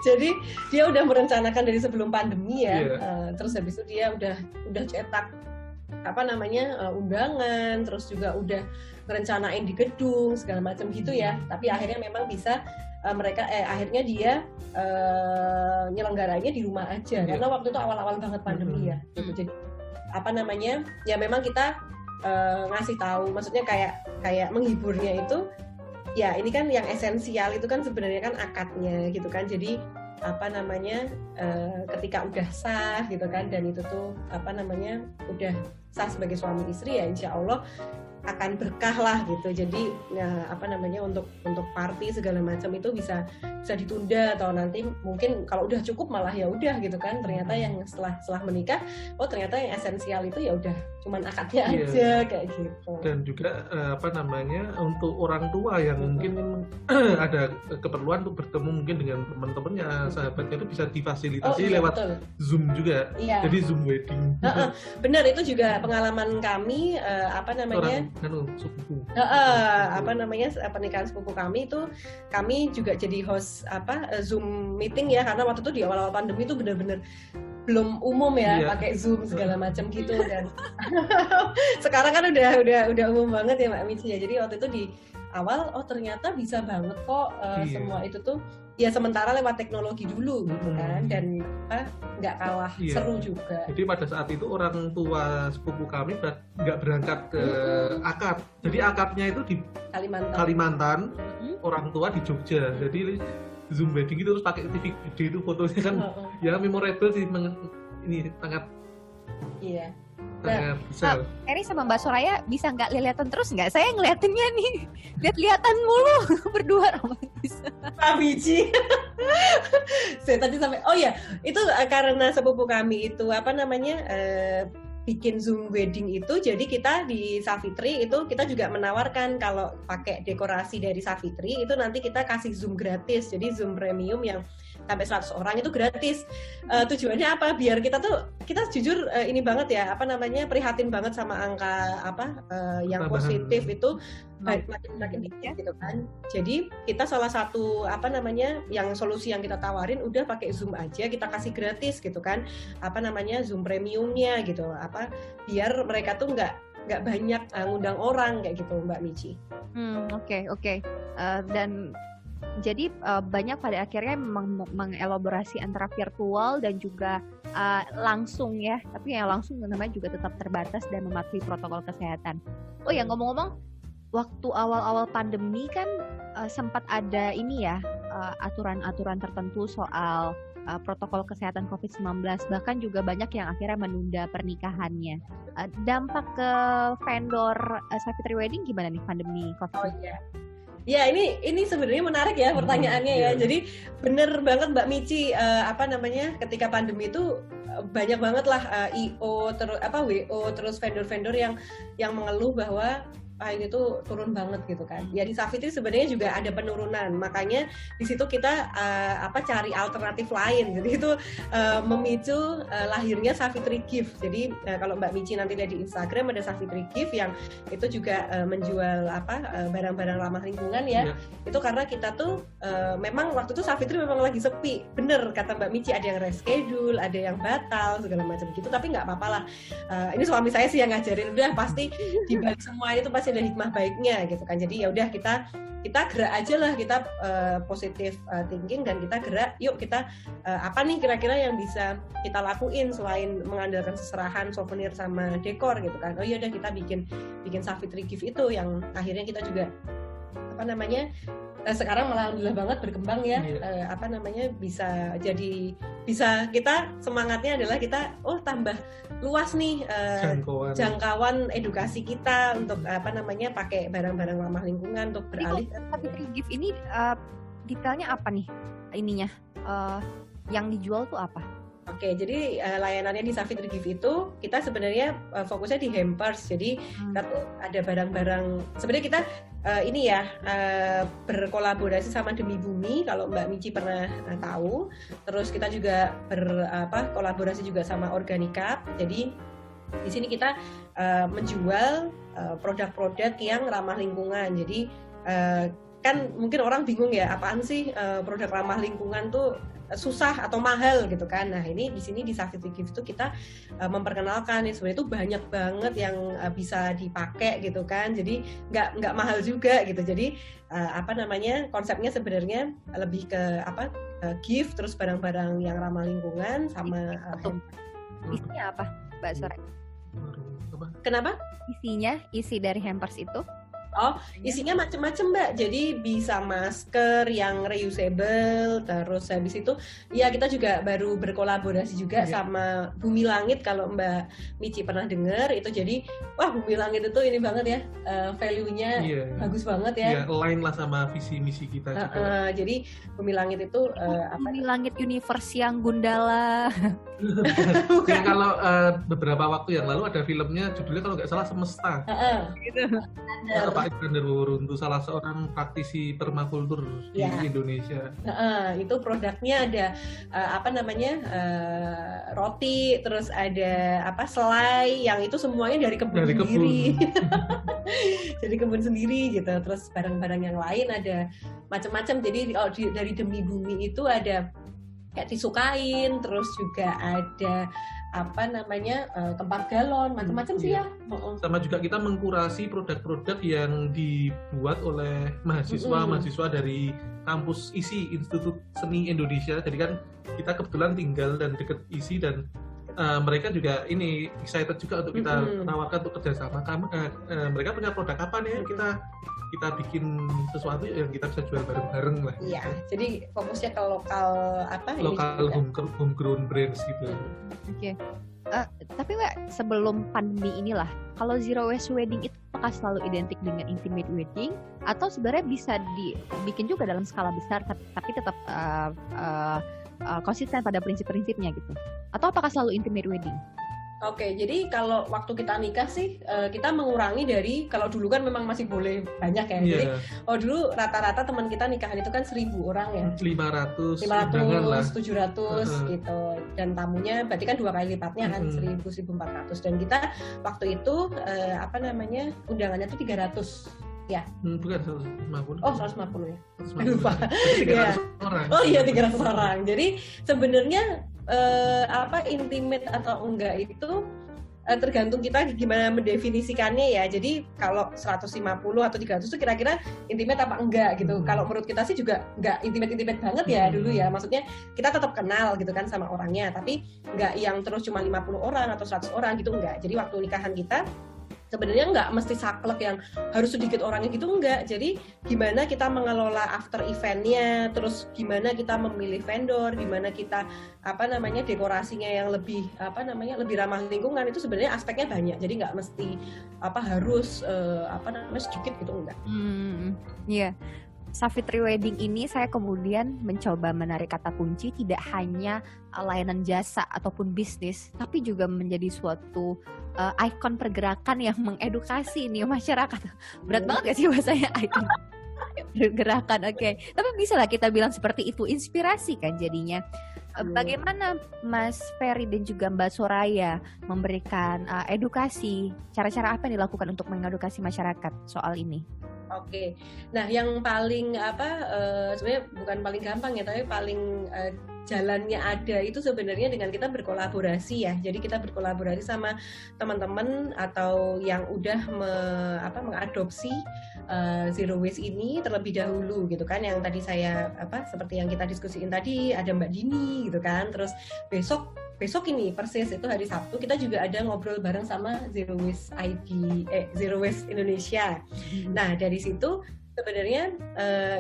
Jadi dia udah merencanakan dari sebelum pandemi ya, terus habis itu dia udah cetak undangan, terus juga udah ngerencanain di gedung segala macam gitu ya, tapi akhirnya memang bisa akhirnya dia nyelenggaranya di rumah aja, karena waktu itu awal-awal banget pandemi ya gitu. Jadi ya memang kita ngasih tahu, maksudnya kayak menghiburnya itu ya, ini kan yang esensial itu kan sebenarnya kan akadnya gitu kan. Jadi ketika udah sah gitu kan, dan itu tuh udah sah sebagai suami istri, ya insya Allah akan berkah lah gitu. Jadi untuk party segala macam itu bisa ditunda, atau nanti mungkin kalau udah cukup malah ya udah gitu kan, ternyata yang setelah menikah ternyata yang esensial itu ya udah cuman akadnya aja kayak gitu. Dan juga untuk orang tua yang mungkin ada keperluan untuk bertemu mungkin dengan teman-temannya, sahabatnya, itu bisa difasilitasi lewat Zoom juga. Jadi Zoom wedding. Benar, itu juga pengalaman kami sepupu. Pernikahan sepupu kami itu, kami juga jadi host Zoom meeting ya, karena waktu itu di awal-awal pandemi itu benar-benar belum umum ya pakai Zoom segala macam gitu, dan sekarang kan udah umum banget ya Mbak Michi ya. Jadi waktu itu di awal ternyata bisa banget kok semua itu tuh ya sementara lewat teknologi dulu gitu kan, dan nggak kalah seru juga. Jadi pada saat itu orang tua sepupu kami nggak berangkat ke akad, jadi akadnya itu di Kalimantan, orang tua di Jogja. Jadi Zoom wedding itu terus pakai TV gede itu fotonya kan ya memorable sih, ini sangat besar. Eri sama Mbak Soraya bisa nggak lihat-lihatan terus nggak? Saya ngeliatinnya nih, lihat-lihatan mulu berdua romantis. Pak Biji. Saya tadi sampai itu karena sepupu kami itu bikin Zoom wedding itu, jadi kita di Savitri itu kita juga menawarkan kalau pakai dekorasi dari Savitri itu nanti kita kasih Zoom gratis, jadi Zoom premium yang sampai 100 orang itu gratis. Tujuannya apa? Biar kita jujur ini banget ya, prihatin banget sama angka yang positif itu makin dikit gitu kan. Jadi kita salah satu yang solusi yang kita tawarin udah pakai Zoom aja, kita kasih gratis gitu kan. Zoom premiumnya gitu, biar mereka tuh nggak banyak ngundang orang kayak gitu Mbak Michi. Oke. Dan jadi banyak pada akhirnya memang mengelaborasi antara virtual dan juga langsung ya, tapi yang langsung namanya juga tetap terbatas dan mematuhi protokol kesehatan. Oh ya, ngomong-ngomong waktu awal-awal pandemi kan sempat ada ini ya, aturan-aturan tertentu soal protokol kesehatan COVID-19, bahkan juga banyak yang akhirnya menunda pernikahannya. Dampak ke vendor Savitri Wedding gimana nih pandemi COVID? Oh iya. Ya ini sebenarnya menarik ya pertanyaannya ya. Jadi bener banget Mbak Mici, ketika pandemi itu banyak banget lah IO terus WO terus vendor-vendor yang mengeluh bahwa ini tuh turun banget gitu kan. Ya di Savitri sebenarnya juga ada penurunan, makanya di situ kita cari alternatif lain. Jadi itu memicu lahirnya Savitri Gift. Jadi kalau Mbak Mici nanti lihat di Instagram ada Savitri Gift yang itu juga menjual barang-barang ramah lingkungan ya. Itu karena kita tuh memang waktu itu Savitri memang lagi sepi. Bener kata Mbak Mici, ada yang reschedule, ada yang batal segala macam gitu. Tapi nggak apa-apa lah. Ini suami saya sih yang ngajarin, udah pasti di balik semua itu pasti ada hikmah baiknya gitu kan. Jadi ya udah kita gerak aja lah, kita positive thinking dan kita gerak, yuk kita apa nih kira-kira yang bisa kita lakuin selain mengandalkan seserahan souvenir sama dekor gitu kan. Oh iya udah kita bikin Savitri Gift itu yang akhirnya kita juga sekarang malah alhamdulillah banget berkembang ya. Bisa kita semangatnya adalah kita tambah luas nih jangkauan edukasi kita untuk pakai barang-barang ramah lingkungan untuk beralih. Savitri Gift ini detailnya apa nih ininya, yang dijual tuh apa? Oke, jadi layanannya di Savitri Gift itu kita sebenarnya fokusnya di hampers. Jadi kita tuh ada barang-barang, sebenarnya kita berkolaborasi sama Demi Bumi kalau Mbak Mici pernah tahu. Terus kita juga berkolaborasi juga sama Organika. Jadi di sini kita menjual produk-produk yang ramah lingkungan. Jadi kan mungkin orang bingung ya, apaan sih produk ramah lingkungan tuh susah atau mahal gitu kan. Nah ini di sini di Savitri Gift itu kita memperkenalkan nih sebenarnya itu banyak banget yang bisa dipakai gitu kan. Jadi nggak mahal juga gitu. Jadi konsepnya sebenarnya lebih ke gift terus barang-barang yang ramah lingkungan sama isinya apa Mbak Sore? Kenapa? Isi dari hampers itu? Oh, isinya macam-macam Mbak. Jadi bisa masker yang reusable, terus habis itu ya kita juga baru berkolaborasi juga sama Bumi Langit kalau Mbak Mici pernah dengar itu. Jadi wah Bumi Langit itu ini banget ya, value-nya bagus banget ya. Iya, align lah sama visi misi kita juga. Jadi Bumi Langit itu Bumi Langit Universe yang Gundala. Bukan. Kalau beberapa waktu yang lalu ada filmnya judulnya kalau nggak salah Semesta. Gitu. Pak Iskandar Wuruntu, salah seorang praktisi permakultur di Indonesia. Itu produknya ada roti, terus ada selai, yang itu semuanya dari kebun sendiri. Dari kebun sendiri gitu. Terus barang-barang yang lain ada macam-macam. Jadi dari Demi Bumi itu ada kayak tisu kain, terus juga ada tempat galon, macam-macam sih ya. Sama juga kita mengkurasi produk-produk yang dibuat oleh mahasiswa dari kampus ISI, Institut Seni Indonesia. Jadi kan kita kebetulan tinggal dan deket ISI dan mereka juga ini excited juga untuk kita tawarkan untuk kerjasama. Mereka punya produk apa nih? Kita bikin sesuatu yang kita bisa jual bareng-bareng lah. Iya, jadi fokusnya ke lokal homegrown brands gitu. Oke. Tapi Mbak, sebelum pandemi inilah, kalau zero waste wedding itu apakah selalu identik dengan intimate wedding atau sebenarnya bisa dibikin juga dalam skala besar tapi tetap konsisten pada prinsip-prinsipnya gitu? Atau apakah selalu intimate wedding? Oke, jadi kalau waktu kita nikah sih kita mengurangi dari, kalau dulu kan memang masih boleh banyak ya. Jadi dulu rata-rata teman kita nikahan itu kan 1.000 orang ya. 500, 700 gitu. Dan tamunya berarti kan 2 kali lipatnya kan 1.000, 1.400. Dan kita waktu itu undangannya tuh 300. Ya. Bukan 150. Oh, 150 ya. Lupa. 300 orang. Oh iya, 300 orang. Jadi sebenarnya intimate atau enggak itu tergantung kita gimana mendefinisikannya ya. Jadi kalau 150 atau 300 itu kira-kira intimate apa enggak gitu. Kalau menurut kita sih juga enggak intimate banget ya dulu ya. Maksudnya kita tetap kenal gitu kan sama orangnya, tapi enggak yang terus cuma 50 orang atau 100 orang gitu enggak. Jadi waktu nikahan kita Sebenarnya nggak mesti saklek yang harus sedikit orangnya gitu, enggak. Jadi gimana kita mengelola after eventnya, terus gimana kita memilih vendor, gimana kita dekorasinya yang lebih lebih ramah lingkungan, itu sebenarnya aspeknya banyak. Jadi nggak mesti harus sedikit gitu, enggak. Iya. Savitri Wedding ini saya kemudian mencoba menarik kata kunci tidak hanya layanan jasa ataupun bisnis, tapi juga menjadi suatu ikon pergerakan yang mengedukasi nih masyarakat. Berat banget gak sih bahasanya ikon pergerakan? Oke. Tapi bisa lah kita bilang seperti itu, inspirasi kan jadinya. Bagaimana Mas Ferry dan juga Mbak Soraya memberikan edukasi, cara-cara apa yang dilakukan untuk mengedukasi masyarakat soal ini? Oke, nah yang paling sebenarnya bukan paling gampang ya, tapi paling jalannya ada itu sebenarnya dengan kita berkolaborasi ya. Jadi kita berkolaborasi sama teman-teman atau yang udah mengadopsi zero waste ini terlebih dahulu gitu kan. Yang tadi saya seperti yang kita diskusiin tadi, ada Mbak Dini gitu kan. Terus besok ini persis itu hari Sabtu kita juga ada ngobrol bareng sama Zero Waste Zero Waste Indonesia. Nah dari situ sebenarnya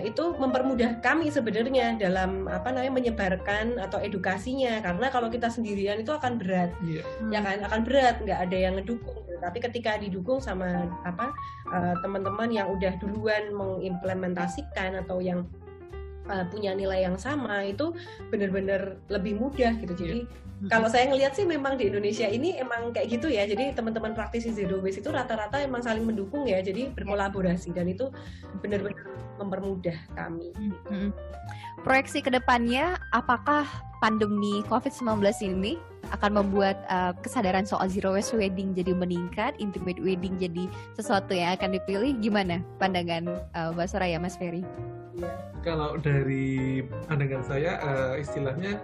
itu mempermudah kami sebenarnya dalam menyebarkan atau edukasinya, karena kalau kita sendirian itu akan berat, ya kan, akan berat, nggak ada yang ngedukung. Tapi ketika didukung sama teman-teman yang udah duluan mengimplementasikan atau yang punya nilai yang sama, itu benar-benar lebih mudah gitu. Jadi kalau saya ngelihat sih memang di Indonesia ini emang kayak gitu ya. Jadi teman-teman praktisi zero waste itu rata-rata emang saling mendukung ya. Jadi berkolaborasi dan itu benar-benar mempermudah kami. Proyeksi kedepannya, apakah pandemi COVID-19 ini akan membuat kesadaran soal zero waste wedding jadi meningkat, intimate wedding jadi sesuatu yang akan dipilih? Gimana pandangan Mbak Soraya, Mas Ferry? Kalau dari pandangan saya, istilahnya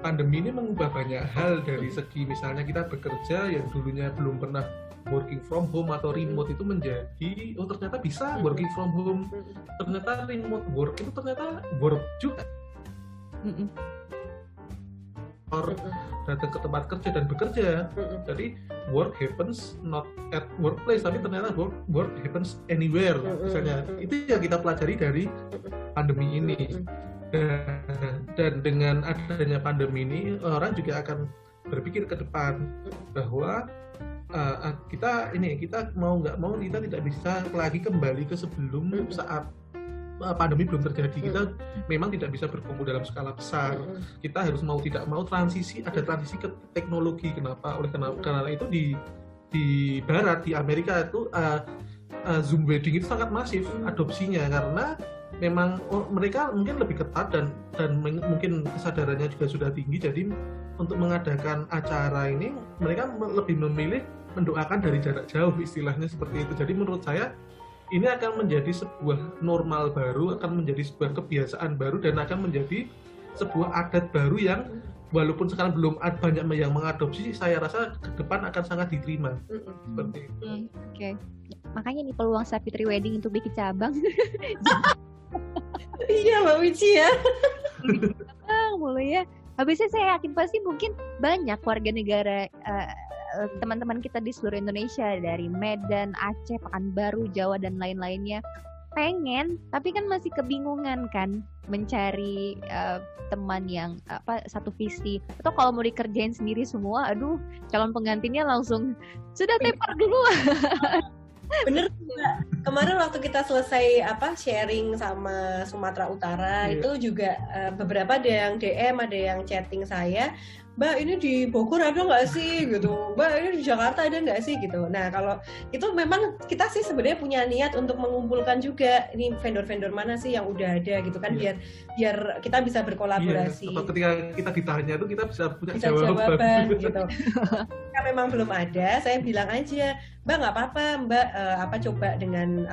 pandemi ini mengubah banyak hal dari segi misalnya kita bekerja yang dulunya belum pernah working from home atau remote itu menjadi ternyata bisa working from home, ternyata remote work itu ternyata work juga. Datang ke tempat kerja dan bekerja. Jadi work happens not at workplace, tapi ternyata work happens anywhere. Misalnya itu yang kita pelajari dari pandemi ini. Dan dengan adanya pandemi ini orang juga akan berpikir ke depan bahwa kita mau nggak mau kita tidak bisa lagi kembali ke sebelum saat pandemi belum terjadi. Kita memang tidak bisa berkumpul dalam skala besar. Kita harus mau tidak mau ada transisi ke teknologi. Kenapa? Karena itu di Barat, di Amerika itu Zoom wedding itu sangat masif adopsinya, karena memang mereka mungkin lebih ketat dan mungkin kesadarannya juga sudah tinggi. Jadi untuk mengadakan acara ini mereka lebih memilih mendoakan dari jarak jauh, istilahnya seperti itu. Jadi menurut saya ini akan menjadi sebuah normal baru, akan menjadi sebuah kebiasaan baru, dan akan menjadi sebuah adat baru yang walaupun sekarang belum banyak yang mengadopsi, saya rasa ke depan akan sangat diterima. Seperti itu. Oke. Makanya nih peluang Savitri Wedding untuk bikin cabang. Iya Mbak Michi ya. Mulai ya. Habisnya saya yakin pasti mungkin banyak warga negara teman-teman kita di seluruh Indonesia dari Medan, Aceh, Pekanbaru, Jawa dan lain-lainnya pengen, tapi kan masih kebingungan kan mencari teman yang satu visi. Atau kalau mau dikerjain sendiri semua, aduh calon pengantinnya langsung sudah tepar dulu. Bener Mbak. Kemarin waktu kita selesai sharing sama Sumatera Utara, itu juga beberapa ada yang DM, ada yang chatting saya, Mbak ini di Bogor ada nggak sih gitu, Mbak ini di Jakarta ada nggak sih gitu. Nah kalau itu memang kita sih sebenarnya punya niat untuk mengumpulkan juga ini vendor-vendor mana sih yang udah ada gitu kan, biar kita bisa berkolaborasi. Atau ketika kita ditanya itu kita bisa punya jawaban gitu. Jika memang belum ada, saya bilang aja, Mbak nggak apa-apa, Mbak coba dengan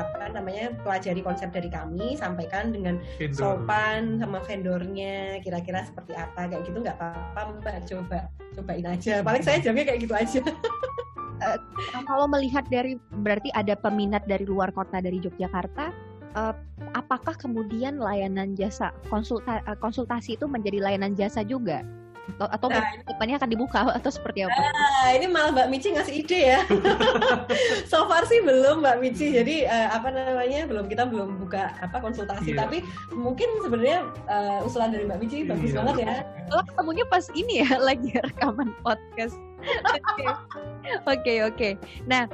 pelajari konsep dari kami, sampaikan dengan sopan sama vendornya, kira-kira seperti apa kayak gitu, nggak apa-apa Mbak, cobain aja. Paling saya jawabnya kayak gitu aja. Kalau melihat dari berarti ada peminat dari luar kota, dari Yogyakarta, apakah kemudian layanan jasa konsultasi itu menjadi layanan jasa juga? Atau depannya akan dibuka atau seperti apa? Ini malah Mbak Mici ngasih ide ya. So far sih belum Mbak Mici. Jadi kita belum buka konsultasi. Tapi mungkin sebenarnya usulan dari Mbak Mici bagus banget ya. Kalau ketemunya pas ini ya lagi rekaman podcast. Oke. Nah,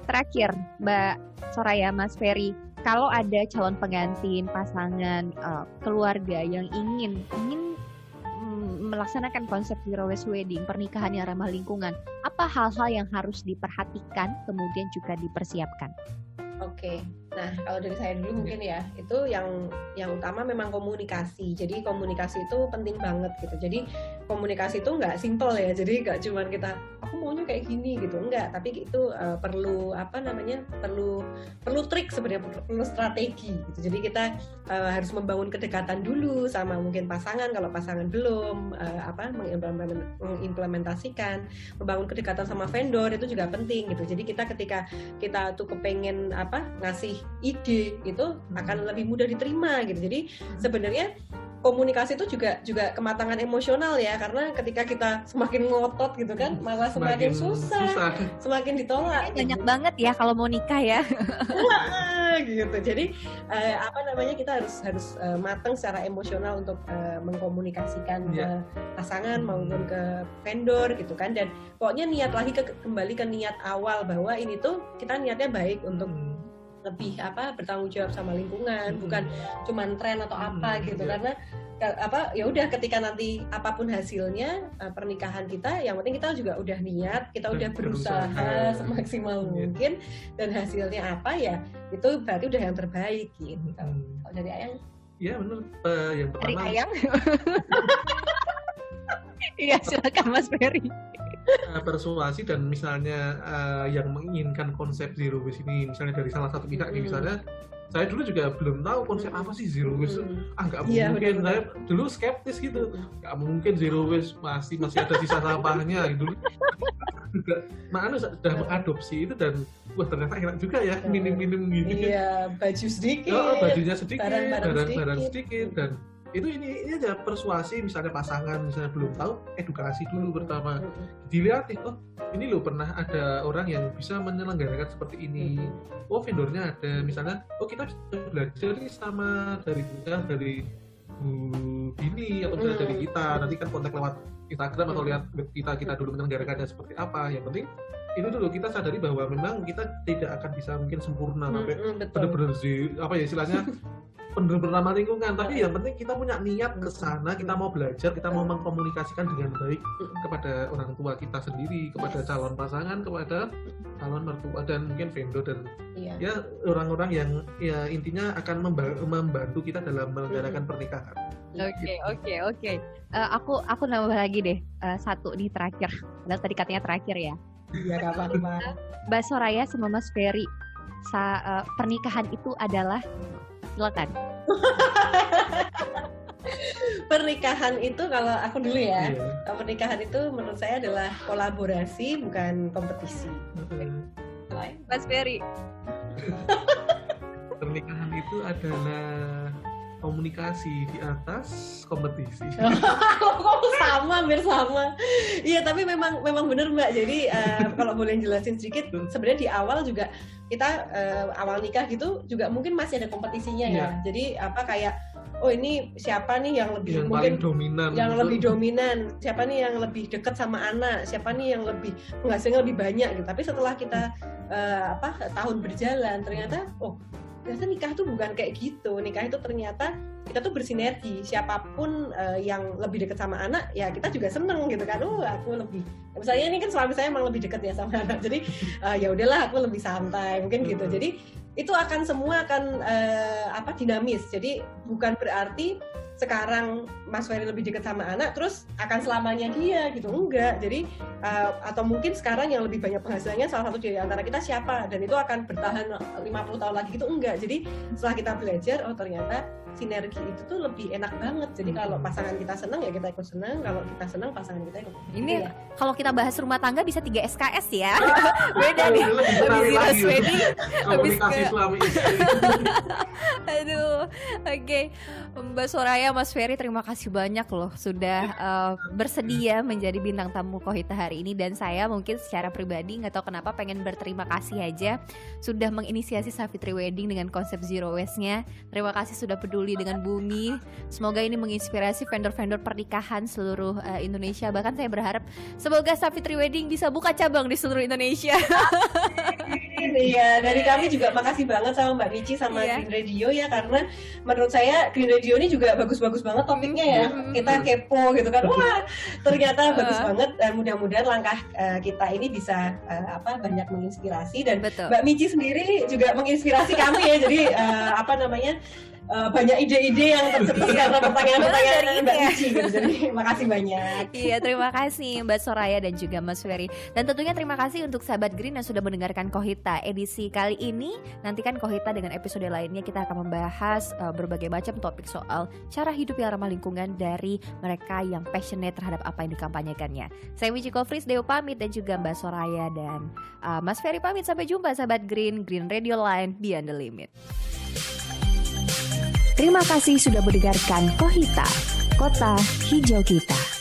terakhir Mbak Soraya, Mas Ferry, kalau ada calon pengantin, pasangan, keluarga yang ingin melaksanakan konsep zero waste wedding, pernikahan yang ramah lingkungan, apa hal-hal yang harus diperhatikan kemudian juga dipersiapkan? Oke. Nah, kalau dari saya dulu mungkin ya, itu yang utama memang komunikasi. Jadi komunikasi itu penting banget gitu. Jadi komunikasi itu nggak simple ya. Jadi nggak cuma kita aku maunya kayak gini gitu, enggak. Tapi itu perlu perlu trik sebenarnya, perlu strategi gitu. Jadi kita harus membangun kedekatan dulu sama mungkin pasangan. Kalau pasangan belum mengimplementasikan, membangun kedekatan sama vendor itu juga penting gitu. Jadi ketika kita tuh kepengen ngasih ide itu akan lebih mudah diterima gitu. Jadi sebenarnya komunikasi itu juga kematangan emosional ya, karena ketika kita semakin ngotot gitu kan malah semakin susah. Semakin ditolak. Banyak banget ya kalau mau nikah ya. Gitu. Jadi kita harus matang secara emosional untuk mengkomunikasikan ke pasangan maupun ke vendor gitu kan. Dan pokoknya niat lagi kembali ke niat awal bahwa ini tuh kita niatnya baik untuk lebih bertanggung jawab sama lingkungan, bukan cuman tren atau apa gitu. Karena ya udah ketika nanti apapun hasilnya pernikahan kita, yang penting kita juga udah niat, kita udah berusaha semaksimal mungkin, dan hasilnya apa ya itu berarti udah yang terbaik gitu. Kalau dari Ayang? Iya benar. Yang pertama. Dari Ayang? Iya silakan Mas Ferry. Persuasi dan misalnya yang menginginkan konsep zero waste ini, misalnya dari salah satu pihak nih, misalnya saya dulu juga belum tahu konsep apa sih zero waste. Nggak mungkin. Saya dulu skeptis gitu, nggak mungkin zero waste, masih ada sisa sampahnya gitu. Nah, sudah mengadopsi itu dan wah ternyata enak juga ya, minim gitu. Iya, baju sedikit. Bajunya sedikit, barang sedikit. Hmm. Dan itu ini aja persuasi, misalnya pasangan misalnya belum tahu, edukasi dulu pertama, dilihatin ini loh pernah ada orang yang bisa menyelenggarakan seperti ini, vendornya ada, misalnya kita bisa belajar nih sama dari ini atau misalnya dari kita, nanti kan kontak lewat Instagram atau lihat kita dulu menyelenggarakannya seperti apa. Yang penting itu dulu kita sadari bahwa memang kita tidak akan bisa mungkin sempurna sampai benar-benar istilahnya benar-benar ramah lingkungan, tapi yang penting kita punya niat ke sana, kita mau belajar, kita mau mengkomunikasikan dengan baik kepada orang tua kita sendiri, kepada calon pasangan, kepada calon mertua dan mungkin vendor dan ya orang-orang yang ya intinya akan membantu kita dalam menyelenggarakan pernikahan. Oke. Aku nambah lagi deh satu di terakhir. Padahal tadi katanya terakhir ya. Iya nggak apa-apa. Mbak Soraya sama Mas Ferry, pernikahan itu adalah, silakan. Pernikahan itu kalau aku dulu ya, pernikahan itu menurut saya adalah kolaborasi bukan kompetisi. Mas Ferry. Pernikahan itu adalah komunikasi di atas kompetisi. Hampir sama. Iya, tapi memang benar Mbak. Jadi kalau boleh jelasin sedikit, sebenarnya di awal juga kita awal nikah gitu juga mungkin masih ada kompetisinya ya. Jadi kayak ini siapa nih yang lebih mungkin dominan, lebih dominan, siapa nih yang lebih dekat sama anak, siapa nih yang lebih menghasilkan lebih banyak gitu. Tapi setelah kita tahun berjalan ternyata ternyata nikah tuh bukan kayak gitu. Nikah itu ternyata kita tuh bersinergi. Siapapun yang lebih dekat sama anak, ya kita juga seneng gitu kan. Aku lebih, misalnya ini kan suami saya emang lebih dekat ya sama anak. Jadi ya udahlah aku lebih santai mungkin gitu. Jadi itu semua akan dinamis. Jadi bukan berarti sekarang Mas Ferry lebih dekat sama anak terus akan selamanya dia gitu, enggak. Jadi atau mungkin sekarang yang lebih banyak penghasilannya salah satu dari antara kita siapa, dan itu akan bertahan 50 tahun lagi gitu, enggak. Jadi setelah kita belajar ternyata sinergi itu tuh lebih enak banget. Jadi kalau pasangan kita senang ya kita ikut senang, kalau kita senang pasangan kita ikut. Ini kalau kita bahas rumah tangga bisa 3 SKS ya. Beda nih. Habis Zero Wedding, habis komunikasi suami istri. Aduh, oke. Mbak Soraya, Mas Ferry, terima kasih banyak loh sudah bersedia menjadi bintang tamu Kohita hari ini. Dan saya mungkin secara pribadi nggak tahu kenapa pengen berterima kasih aja sudah menginisiasi Savitri Wedding dengan konsep Zero Waste-nya. Terima kasih sudah peduli dengan bumi. Semoga ini menginspirasi vendor-vendor pernikahan seluruh Indonesia. Bahkan saya berharap semoga Savitri Wedding bisa buka cabang di seluruh Indonesia. Iya, dari kami juga makasih banget sama Mbak Michi sama Green Radio ya, karena menurut saya Green Radio ini juga bagus-bagus banget topiknya ya. Kita kepo gitu kan, wah ternyata bagus banget. Dan mudah-mudahan langkah kita ini bisa banyak menginspirasi, dan Mbak Michi sendiri juga menginspirasi kami ya. Jadi banyak ide-ide yang tercetus karena pertanyaan-pertanyaan dari Mbak Michi gitu. Jadi makasih banyak. Iya, terima kasih Mbak Soraya dan juga Mas Ferry. Dan tentunya terima kasih untuk sahabat Green yang sudah mendengarkan Kohita edisi kali ini. Nantikan Kohita dengan episode lainnya, kita akan membahas berbagai macam topik soal cara hidup yang ramah lingkungan dari mereka yang passionate terhadap apa yang dikampanyekannya. Saya Michi Kofris Deo pamit, dan juga Mbak Soraya dan Mas Ferry pamit. Sampai jumpa sahabat Green Radio Line Beyond the Limit. Terima kasih sudah mendengarkan Kohita, Kota Hijau Kita.